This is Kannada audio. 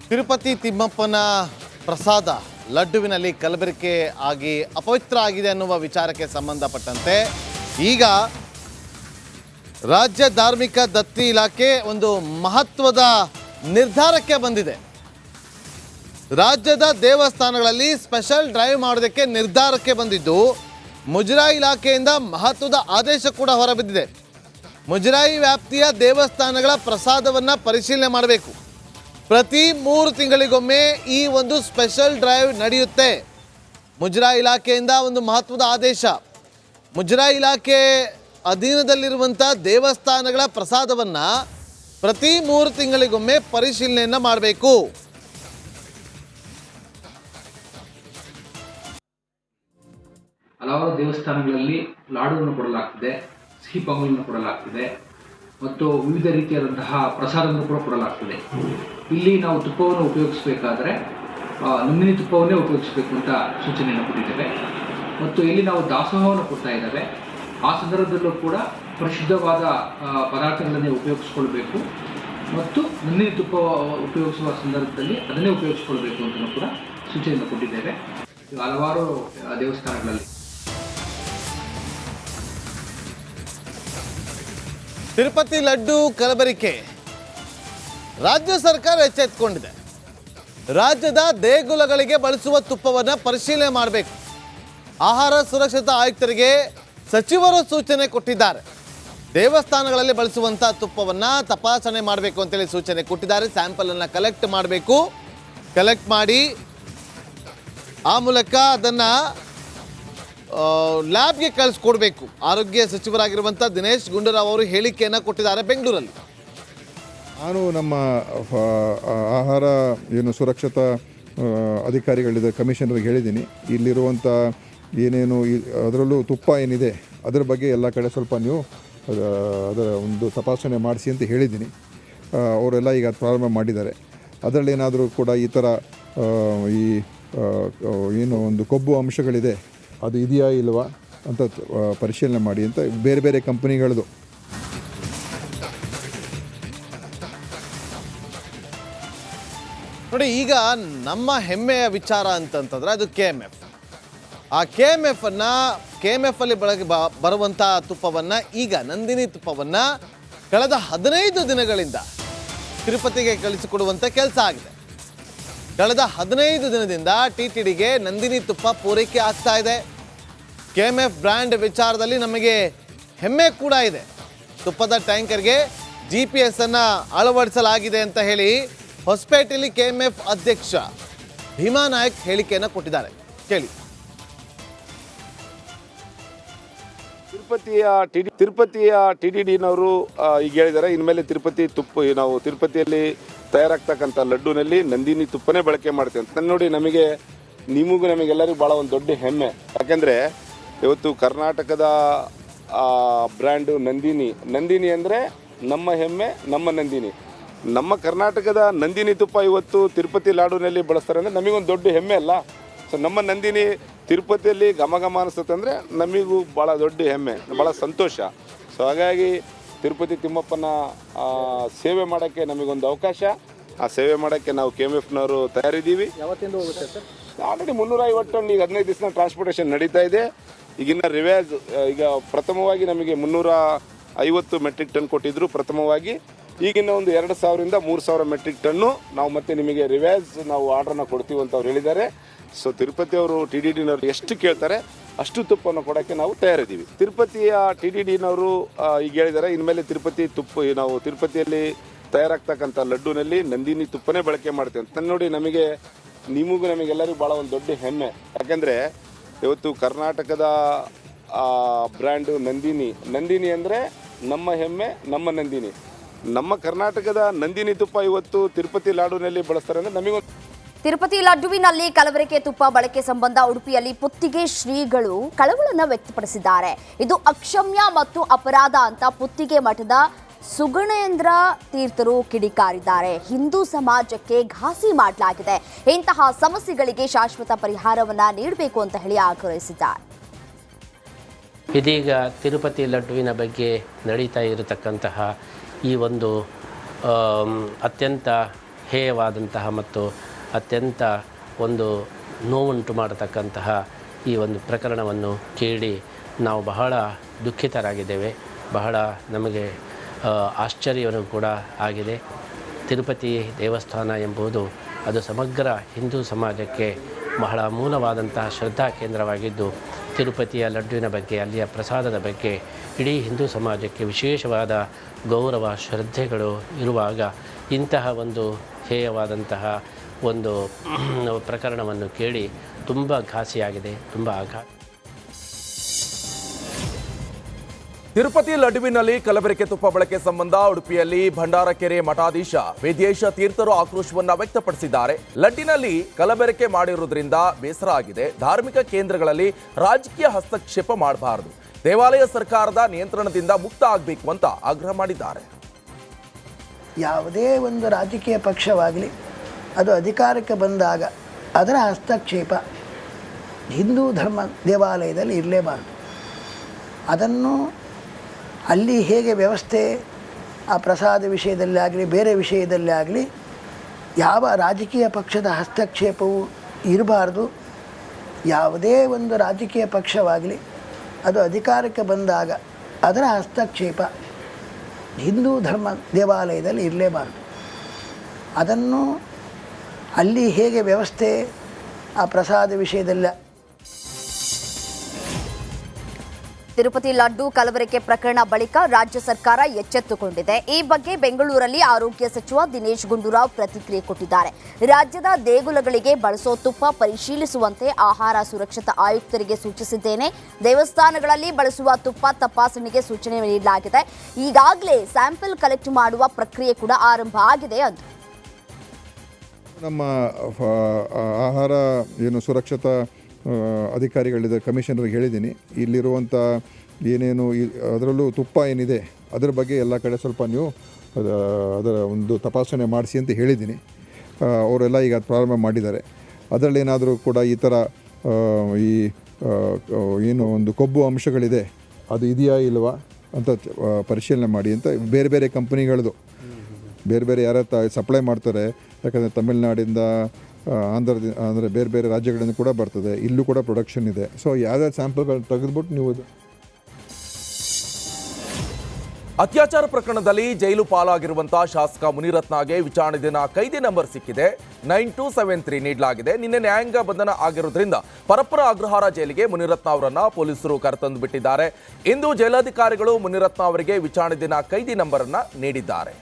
ತಿರುಪತಿ ತಿಮ್ಮಪ್ಪನ ಪ್ರಸಾದ ಲಡ್ಡುವಿನಲ್ಲಿ ಕಲಬೆರಕೆ ಆಗಿ ಅಪವಿತ್ರ ಆಗಿದೆ ಅನ್ನುವ ವಿಚಾರಕ್ಕೆ ಸಂಬಂಧಪಟ್ಟಂತೆ ಈಗ ರಾಜ್ಯ ಧಾರ್ಮಿಕ ದತ್ತಿ ಇಲಾಖೆ ಒಂದು ಮಹತ್ವದ ನಿರ್ಧಾರಕ್ಕೆ ಬಂದಿದೆ. ರಾಜ್ಯದ ದೇವಸ್ಥಾನಗಳಲ್ಲಿ ಸ್ಪೆಷಲ್ ಡ್ರೈವ್ ಮಾಡೋದಕ್ಕೆ ನಿರ್ಧಾರಕ್ಕೆ ಬಂದಿದ್ದು, ಮುಜರಾಯಿ ಇಲಾಖೆಯಿಂದ ಮಹತ್ವದ ಆದೇಶ ಕೂಡ ಹೊರಬಿದ್ದಿದೆ. ಮುಜರಾಯಿ ವ್ಯಾಪ್ತಿಯ ದೇವಸ್ಥಾನಗಳ ಪ್ರಸಾದವನ್ನು ಪರಿಶೀಲನೆ ಮಾಡಬೇಕು. ಪ್ರತಿ 3 ತಿಂಗಳಿಗೊಮ್ಮೆ ಈ ಒಂದು ಸ್ಪೆಷಲ್ ಡ್ರೈವ್ ನಡೆಯುತ್ತೆ. ಮುಜರಾಯಿ ಇಲಾಖೆಯಿಂದ ಒಂದು ಮಹತ್ವದ ಆದೇಶ. ಮುಜರಾಯಿ ಇಲಾಖೆ ಅಧೀನದಲ್ಲಿರುವಂಥ ದೇವಸ್ಥಾನಗಳ ಪ್ರಸಾದವನ್ನು ಪ್ರತಿ 3 ತಿಂಗಳಿಗೊಮ್ಮೆ ಪರಿಶೀಲನೆಯನ್ನು ಮಾಡಬೇಕು. ಹಲವಾರು ದೇವಸ್ಥಾನಗಳಲ್ಲಿ ಲಾಡುವನ್ನು ಕೊಡಲಾಗ್ತಿದೆ, ಸಿಹಿ ಪೊಂಗಲನ್ನು ಕೊಡಲಾಗ್ತಿದೆ ಮತ್ತು ವಿವಿಧ ರೀತಿಯಾದಂತಹ ಪ್ರಸಾದವನ್ನು ಕೂಡ ಕೊಡಲಾಗ್ತದೆ. ಇಲ್ಲಿ ನಾವು ತುಪ್ಪವನ್ನು ಉಪಯೋಗಿಸಬೇಕಾದ್ರೆ ನಂದಿನಿ ತುಪ್ಪವನ್ನೇ ಉಪಯೋಗಿಸಬೇಕು ಅಂತ ಸೂಚನೆಯನ್ನು ಕೊಟ್ಟಿದ್ದೇವೆ. ಮತ್ತು ಇಲ್ಲಿ ನಾವು ದಾಸೋಹವನ್ನು ಕೊಡ್ತಾ ಇದ್ದೇವೆ. ಆ ಸಂದರ್ಭದಲ್ಲೂ ಕೂಡ ಪರಿಶುದ್ಧವಾದ ಪದಾರ್ಥಗಳನ್ನೇ ಉಪಯೋಗಿಸ್ಕೊಳ್ಬೇಕು ಮತ್ತು ನಂದಿನಿ ತುಪ್ಪ ಉಪಯೋಗಿಸುವ ಸಂದರ್ಭದಲ್ಲಿ ಅದನ್ನೇ ಉಪಯೋಗಿಸ್ಕೊಳ್ಬೇಕು ಅಂತಲೂ ಕೂಡ ಸೂಚನೆಯನ್ನು ಕೊಟ್ಟಿದ್ದೇವೆ ಹಲವಾರು ದೇವಸ್ಥಾನಗಳಲ್ಲಿ. ತಿರುಪತಿ ಲಡ್ಡು ಕಲಬೆರಕೆ ರಾಜ್ಯ ಸರ್ಕಾರ ಎಚ್ಚೆತ್ತುಕೊಂಡಿದೆ. ರಾಜ್ಯದ ದೇಗುಲಗಳಿಗೆ ಬಳಸುವ ತುಪ್ಪವನ್ನು ಪರಿಶೀಲನೆ ಮಾಡಬೇಕು. ಆಹಾರ ಸುರಕ್ಷತಾ ಆಯುಕ್ತರಿಗೆ ಸಚಿವರು ಸೂಚನೆ ಕೊಟ್ಟಿದ್ದಾರೆ. ದೇವಸ್ಥಾನಗಳಲ್ಲಿ ಬಳಸುವಂಥ ತುಪ್ಪವನ್ನು ತಪಾಸಣೆ ಮಾಡಬೇಕು ಅಂತೇಳಿ ಸೂಚನೆ ಕೊಟ್ಟಿದ್ದಾರೆ. ಸ್ಯಾಂಪಲನ್ನು ಕಲೆಕ್ಟ್ ಮಾಡಬೇಕು. ಕಲೆಕ್ಟ್ ಮಾಡಿ ಆ ಮೂಲಕ ಅದನ್ನು ಲ್ಯಾಬ್ಗೆ ಕಳಿಸ್ಕೊಡ್ಬೇಕು. ಆರೋಗ್ಯ ಸಚಿವರಾಗಿರುವಂಥ ದಿನೇಶ್ ಗುಂಡೂರಾವ್ ಅವರು ಹೇಳಿಕೆಯನ್ನು ಕೊಟ್ಟಿದ್ದಾರೆ ಬೆಂಗಳೂರಲ್ಲಿ. ನಾನು ನಮ್ಮ ಆಹಾರ ಸುರಕ್ಷತಾ ಅಧಿಕಾರಿಗಳಿದೆ ಕಮಿಷನರ್ಗೆ ಹೇಳಿದ್ದೀನಿ, ಇಲ್ಲಿರುವಂಥ ಏನೇನು ಅದರಲ್ಲೂ ತುಪ್ಪ ಏನಿದೆ ಅದರ ಬಗ್ಗೆ ಎಲ್ಲ ಕಡೆ ಸ್ವಲ್ಪ ನೀವು ಅದರ ಒಂದು ತಪಾಸಣೆ ಮಾಡಿಸಿ ಅಂತ ಹೇಳಿದ್ದೀನಿ. ಅವರೆಲ್ಲ ಈಗ ಪ್ರಾರಂಭ ಮಾಡಿದ್ದಾರೆ. ಅದರಲ್ಲಿ ಏನಾದರೂ ಕೂಡ ಈ ಥರ ಏನು ಒಂದು ಕೊಬ್ಬು ಅಂಶಗಳಿದೆ ಅದು ಇದೆಯಾ ಇಲ್ವಾ ಅಂತ ಪರಿಶೀಲನೆ ಮಾಡಿ ಅಂತ ಬೇರೆ ಬೇರೆ ಕಂಪನಿಗಳದು. ನೋಡಿ, ಈಗ ನಮ್ಮ ಹೆಮ್ಮೆಯ ವಿಚಾರ ಅಂತಂತಂದ್ರೆ ಅದು KMF. ಆ KMF ಅಲ್ಲಿ ಬರುವಂಥ ತುಪ್ಪವನ್ನು, ಈಗ ನಂದಿನಿ ತುಪ್ಪವನ್ನು ಕಳೆದ 15 ದಿನಗಳಿಂದ ತಿರುಪತಿಗೆ ಕಳಿಸಿಕೊಡುವಂಥ ಕೆಲಸ ಆಗಿದೆ. ಕಳೆದ 15 ದಿನದಿಂದ TTDಗೆ ನಂದಿನಿ ತುಪ್ಪ ಪೂರೈಕೆ ಆಗ್ತಾ ಇದೆ. KMF ಬ್ರ್ಯಾಂಡ್ ವಿಚಾರದಲ್ಲಿ ನಮಗೆ ಹೆಮ್ಮೆ ಕೂಡ ಇದೆ. ತುಪ್ಪದ ಟ್ಯಾಂಕರ್ಗೆ GPS ಅನ್ನು ಅಳವಡಿಸಲಾಗಿದೆ ಅಂತ ಹೇಳಿ ಹೊಸಪೇಟೆಯಲ್ಲಿ KMF ಅಧ್ಯಕ್ಷ ಭೀಮಾ ನಾಯಕ್ ಹೇಳಿಕೆಯನ್ನು ಕೊಟ್ಟಿದ್ದಾರೆ. ಕೇಳಿ. ತಿರುಪತಿಯ TTDನವರು ಈಗ ಹೇಳಿದ್ದಾರೆ, ಇನ್ಮೇಲೆ ನಾವು ತಿರುಪತಿಯಲ್ಲಿ ತಯಾರಾಗ್ತಕ್ಕಂಥ ಲಡ್ಡುನಲ್ಲಿ ನಂದಿನಿ ತುಪ್ಪನೇ ಬಳಕೆ ಮಾಡ್ತೇವೆ ಅಂತ ನೋಡಿ. ನಮಗೆಲ್ಲರಿಗೂ ಭಾಳ ಒಂದು ದೊಡ್ಡ ಹೆಮ್ಮೆ. ಯಾಕೆಂದರೆ ಇವತ್ತು ಕರ್ನಾಟಕದ ಬ್ರ್ಯಾಂಡು ನಂದಿನಿ ಅಂದರೆ ನಮ್ಮ ಹೆಮ್ಮೆ, ನಮ್ಮ ನಂದಿನಿ. ನಮ್ಮ ಕರ್ನಾಟಕದ ನಂದಿನಿ ತುಪ್ಪ ಇವತ್ತು ತಿರುಪತಿ ಲಾಡುನಲ್ಲಿ ಬಳಸ್ತಾರೆ ಅಂದರೆ ನಮಗೊಂದು ದೊಡ್ಡ ಹೆಮ್ಮೆ ಅಲ್ಲ. ಸೊ ನಮ್ಮ ನಂದಿನಿ ತಿರುಪತಿಯಲ್ಲಿ ಘಮ ಅನಿಸುತ್ತೆ ಅಂದರೆ ನಮಗೂ ಭಾಳ ದೊಡ್ಡ ಹೆಮ್ಮೆ, ಭಾಳ ಸಂತೋಷ. ಸೊ ಹಾಗಾಗಿ ತಿರುಪತಿ ತಿಮ್ಮಪ್ಪನ ಸೇವೆ ಮಾಡೋಕ್ಕೆ ನಮಗೊಂದು ಅವಕಾಶ. ಆ ಸೇವೆ ಮಾಡೋಕ್ಕೆ ನಾವು KMFನವರು ತಯಾರಿದ್ದೀವಿ. ಯಾವತ್ತಿಂದ ಹೋಗುತ್ತೆ ಸರ್? ಆಲ್ರೆಡಿ 350 ಟನ್ ಈಗ 15 ದಿವಸ ಟ್ರಾನ್ಸ್ಪೋರ್ಟೇಷನ್ ನಡೀತಾ ಇದೆ. ಈಗಿನ್ನ ರಿವ್ಯಾಜ್ ಈಗ ಪ್ರಥಮವಾಗಿ ನಮಗೆ 350 ಮೆಟ್ರಿಕ್ ಟನ್ ಕೊಟ್ಟಿದ್ರು ಪ್ರಥಮವಾಗಿ. ಈಗಿನ ಒಂದು 2000ರಿಂದ 3000 ಮೆಟ್ರಿಕ್ ಟನ್ನು ನಾವು ಮತ್ತೆ ನಿಮಗೆ ರಿವ್ಯಾಜ್ ನಾವು ಆರ್ಡ್ರನ್ನ ಕೊಡ್ತೀವಿ ಅಂತ ಅವ್ರು ಹೇಳಿದ್ದಾರೆ. ಸೊ ತಿರುಪತಿಯವರು TTDನವರು ಎಷ್ಟು ಕೇಳ್ತಾರೆ ಅಷ್ಟು ತುಪ್ಪವನ್ನು ಕೊಡೋಕ್ಕೆ ನಾವು ತಯಾರಿದ್ದೀವಿ. ತಿರುಪತಿಯ TTDನವರು ಈಗ ಹೇಳಿದ್ದಾರೆ, ಇನ್ಮೇಲೆ ನಾವು ತಿರುಪತಿಯಲ್ಲಿ ತಯಾರಾಗ್ತಕ್ಕಂಥ ಲಡ್ಡುನಲ್ಲಿ ನಂದಿನಿ ತುಪ್ಪನೇ ಬಳಕೆ ಮಾಡ್ತೇವೆ ಅಂತ ನೋಡಿ. ನಮಗೆಲ್ಲರಿಗೂ ಭಾಳ ಒಂದು ದೊಡ್ಡ ಹೆಮ್ಮೆ. ಯಾಕೆಂದರೆ ಇವತ್ತು ಕರ್ನಾಟಕದ ಬ್ರ್ಯಾಂಡು ನಂದಿನಿ ಅಂದರೆ ನಮ್ಮ ಹೆಮ್ಮೆ, ನಮ್ಮ ನಂದಿನಿ. ನಮ್ಮ ಕರ್ನಾಟಕದ ನಂದಿನಿ ತುಪ್ಪ ಇವತ್ತು ತಿರುಪತಿ ಲಾಡುನಲ್ಲಿ ಬಳಸ್ತಾರೆ ಅಂದರೆ ನಮಗೊಂದು. ತಿರುಪತಿ ಲಡ್ಡುವಿನಲ್ಲಿ ಕಲಬೆರಕೆ ತುಪ್ಪ ಬಳಕೆ ಸಂಬಂಧ ಉಡುಪಿಯಲ್ಲಿ ಪುತ್ತಿಗೆ ಶ್ರೀಗಳು ಕಳವಳವನ್ನು ವ್ಯಕ್ತಪಡಿಸಿದ್ದಾರೆ. ಇದು ಅಕ್ಷಮ್ಯ ಮತ್ತು ಅಪರಾಧ ಅಂತ ಪುತ್ತಿಗೆ ಮಠದ ಸುಗುಣೇಂದ್ರ ತೀರ್ಥರು ಕಿಡಿಕಾರಿದ್ದಾರೆ. ಹಿಂದೂ ಸಮಾಜಕ್ಕೆ ಘಾಸಿ ಮಾಡಲಾಗಿದೆ. ಇಂತಹ ಸಮಸ್ಯೆಗಳಿಗೆ ಶಾಶ್ವತ ಪರಿಹಾರವನ್ನ ನೀಡಬೇಕು ಅಂತ ಹೇಳಿ ಆಗ್ರಹಿಸಿದ್ದಾರೆ. ಇದೀಗ ತಿರುಪತಿ ಲಡ್ಡುವಿನ ಬಗ್ಗೆ ನಡೀತಾ ಇರತಕ್ಕಂತಹ ಈ ಒಂದು ಅತ್ಯಂತ ಹೇಯವಾದಂತಹ ಮತ್ತು ಅತ್ಯಂತ ಒಂದು ನೋವುಂಟು ಮಾಡತಕ್ಕಂತಹ ಈ ಒಂದು ಪ್ರಕರಣವನ್ನು ಕೇಳಿ ನಾವು ಬಹಳ ದುಃಖಿತರಾಗಿದ್ದೇವೆ. ಬಹಳ ನಮಗೆ ಆಶ್ಚರ್ಯವೂ ಕೂಡ ಆಗಿದೆ. ತಿರುಪತಿ ದೇವಸ್ಥಾನ ಎಂಬುದು ಅದು ಸಮಗ್ರ ಹಿಂದೂ ಸಮಾಜಕ್ಕೆ ಬಹಳ ಮೂಲವಾದಂತಹ ಶ್ರದ್ಧಾ ಕೇಂದ್ರವಾಗಿದ್ದು, ತಿರುಪತಿಯ ಲಡ್ಡುವಿನ ಬಗ್ಗೆ, ಅಲ್ಲಿಯ ಪ್ರಸಾದದ ಬಗ್ಗೆ ಇಡೀ ಹಿಂದೂ ಸಮಾಜಕ್ಕೆ ವಿಶೇಷವಾದ ಗೌರವ ಶ್ರದ್ಧೆಗಳು ಇರುವಾಗ ಇಂತಹ ಒಂದು ಹೇಯವಾದಂತಹ ಒಂದು ಪ್ರಕರಣವನ್ನು ಕೇಳಿ ತುಂಬ ಘಾಸಿಯಾಗಿದೆ, ತುಂಬ ಆಘಾತ. ತಿರುಪತಿ ಲಡ್ಡುವಿನಲ್ಲಿ ಕಲಬೆರಕೆ ತುಪ್ಪ ಬಳಕೆ ಸಂಬಂಧ ಉಡುಪಿಯಲ್ಲಿ ಭಂಡಾರಕೆರೆ ಮಠಾಧೀಶ ವೇದ್ಯೇಶ ತೀರ್ಥರು ಆಕ್ರೋಶವನ್ನ ವ್ಯಕ್ತಪಡಿಸಿದ್ದಾರೆ. ಲಡ್ಡಿನಲ್ಲಿ ಕಲಬೆರಕೆ ಮಾಡಿರುವುದರಿಂದ ಬೇಸರ ಆಗಿದೆ. ಧಾರ್ಮಿಕ ಕೇಂದ್ರಗಳಲ್ಲಿ ರಾಜಕೀಯ ಹಸ್ತಕ್ಷೇಪ ಮಾಡಬಾರದು, ದೇವಾಲಯ ಸರ್ಕಾರದ ನಿಯಂತ್ರಣದಿಂದ ಮುಕ್ತ ಆಗಬೇಕು ಅಂತ ಆಗ್ರಹ ಮಾಡಿದ್ದಾರೆ. ಯಾವುದೇ ಒಂದು ರಾಜಕೀಯ ಪಕ್ಷವಾಗಲಿ ಅದು ಅಧಿಕಾರಕ್ಕೆ ಬಂದಾಗ ಅದರ ಹಸ್ತಕ್ಷೇಪ ಹಿಂದೂ ಧರ್ಮ ದೇವಾಲಯದಲ್ಲಿ ಇರಲೇಬಾರದು. ಅದನ್ನು ಅಲ್ಲಿ ಹೇಗೆ ವ್ಯವಸ್ಥೆ ಆ ಪ್ರಸಾದ ವಿಷಯದಲ್ಲಿ ಆಗಲಿ ಬೇರೆ ವಿಷಯದಲ್ಲಿ ಆಗಲಿ ಯಾವ ರಾಜಕೀಯ ಪಕ್ಷದ ಹಸ್ತಕ್ಷೇಪವೂ ಇರಬಾರ್ದು. ಯಾವುದೇ ಒಂದು ರಾಜಕೀಯ ಪಕ್ಷವಾಗಲಿ ಅದು ಅಧಿಕಾರಕ್ಕೆ ಬಂದಾಗ ಅದರ ಹಸ್ತಕ್ಷೇಪ ಹಿಂದೂ ಧರ್ಮ ದೇವಾಲಯದಲ್ಲಿ ಇರಲೇಬಾರದು. ಅದನ್ನು ಅಲ್ಲಿ ಹೇಗೆ ವ್ಯವಸ್ಥೆ ಆ ಪ್ರಸಾದ ವಿಷಯದಲ್ಲಿ. ತಿರುಪತಿ ಲಡ್ಡು ಕಲಬೆರಕೆ ಪ್ರಕರಣ ಬಳಿಕ ರಾಜ್ಯ ಸರ್ಕಾರ ಎಚ್ಚೆತ್ತುಕೊಂಡಿದೆ. ಈ ಬಗ್ಗೆ ಬೆಂಗಳೂರಲ್ಲಿ ಆರೋಗ್ಯ ಸಚಿವ ದಿನೇಶ್ ಗುಂಡೂರಾವ್ ಪ್ರತಿಕ್ರಿಯೆ ಕೊಟ್ಟಿದ್ದಾರೆ. ರಾಜ್ಯದ ದೇಗುಲಗಳಿಗೆ ಬಳಸೋ ತುಪ್ಪ ಪರಿಶೀಲಿಸುವಂತೆ ಆಹಾರ ಸುರಕ್ಷತಾ ಆಯುಕ್ತರಿಗೆ ಸೂಚಿಸಿದ್ದೇನೆ. ದೇವಸ್ಥಾನಗಳಲ್ಲಿ ಬಳಸುವ ತುಪ್ಪ ತಪಾಸಣೆಗೆ ಸೂಚನೆ ನೀಡಲಾಗಿದೆ. ಈಗಾಗಲೇ ಸ್ಯಾಂಪಲ್ ಕಲೆಕ್ಟ್ ಮಾಡುವ ಪ್ರಕ್ರಿಯೆ ಕೂಡ ಆರಂಭ ಆಗಿದೆ ಅಂತ ನಮ್ಮ ಆಹಾರ ಸುರಕ್ಷತಾ ಅಧಿಕಾರಿಗಳಿದೆ, ಕಮಿಷನರ್ಗೆ ಹೇಳಿದ್ದೀನಿ. ಇಲ್ಲಿರುವಂಥ ಏನೇನು ಅದರಲ್ಲೂ ತುಪ್ಪ ಏನಿದೆ ಅದರ ಬಗ್ಗೆ ಎಲ್ಲ ಕಡೆ ಸ್ವಲ್ಪ ನೀವು ಅದರ ಒಂದು ತಪಾಸಣೆ ಮಾಡಿಸಿ ಅಂತ ಹೇಳಿದ್ದೀನಿ. ಅವರೆಲ್ಲ ಈಗ ಪ್ರಾರಂಭ ಮಾಡಿದ್ದಾರೆ. ಅದರಲ್ಲೇನಾದರೂ ಕೂಡ ಈ ಥರ ಏನು ಒಂದು ಕೊಬ್ಬು ಅಂಶಗಳಿದೆ ಅದು ಇದೆಯಾ ಇಲ್ವಾ ಅಂತ ಪರಿಶೀಲನೆ ಮಾಡಿ ಅಂತ ಬೇರೆ ಬೇರೆ ಕಂಪ್ನಿಗಳದು ಬೇರೆ ಬೇರೆ ಯಾರ ಸಪ್ಲೈ ಮಾಡ್ತಾರೆ. ಯಾಕಂದರೆ ತಮಿಳ್ನಾಡಿಂದ ಅಂದರೆ ಬೇರೆ ಬೇರೆ ರಾಜ್ಯಗಳಿಂದ ಕೂಡ ಬರ್ತದೆ, ಇಲ್ಲೂ ಕೂಡ ಪ್ರೊಡಕ್ಷನ್ ಇದೆ. ಸೊ ಯಾವ್ಯಾವ ಸ್ಯಾಂಪಲ್ಗಳು ತೆಗೆದುಬಿಟ್ಟು ನೀವು ಅತ್ಯಾಚಾರ ಪ್ರಕರಣದಲ್ಲಿ ಜೈಲು ಪಾಲಾಗಿರುವಂತಹ ಶಾಸಕ ಮುನಿರತ್ನಗೆ ವಿಚಾರಣೆ ದಿನ ಕೈದಿ ನಂಬರ್ ಸಿಕ್ಕಿದೆ. 9273 ನೀಡಲಾಗಿದೆ. ನಿನ್ನೆ ನ್ಯಾಯಾಂಗ ಬಂಧನ ಆಗಿರುವುದರಿಂದ ಪರಪ್ಪರ ಅಗ್ರಹಾರ ಜೈಲಿಗೆ ಮುನಿರತ್ನ ಅವರನ್ನ ಪೊಲೀಸರು ಕರೆತಂದು ಬಿಟ್ಟಿದ್ದಾರೆ. ಇಂದು ಜೈಲಾಧಿಕಾರಿಗಳು ಮುನಿರತ್ನ ಅವರಿಗೆ ವಿಚಾರಣೆ ದಿನ ಕೈದಿ ನಂಬರ್ ಅನ್ನ ನೀಡಿದ್ದಾರೆ.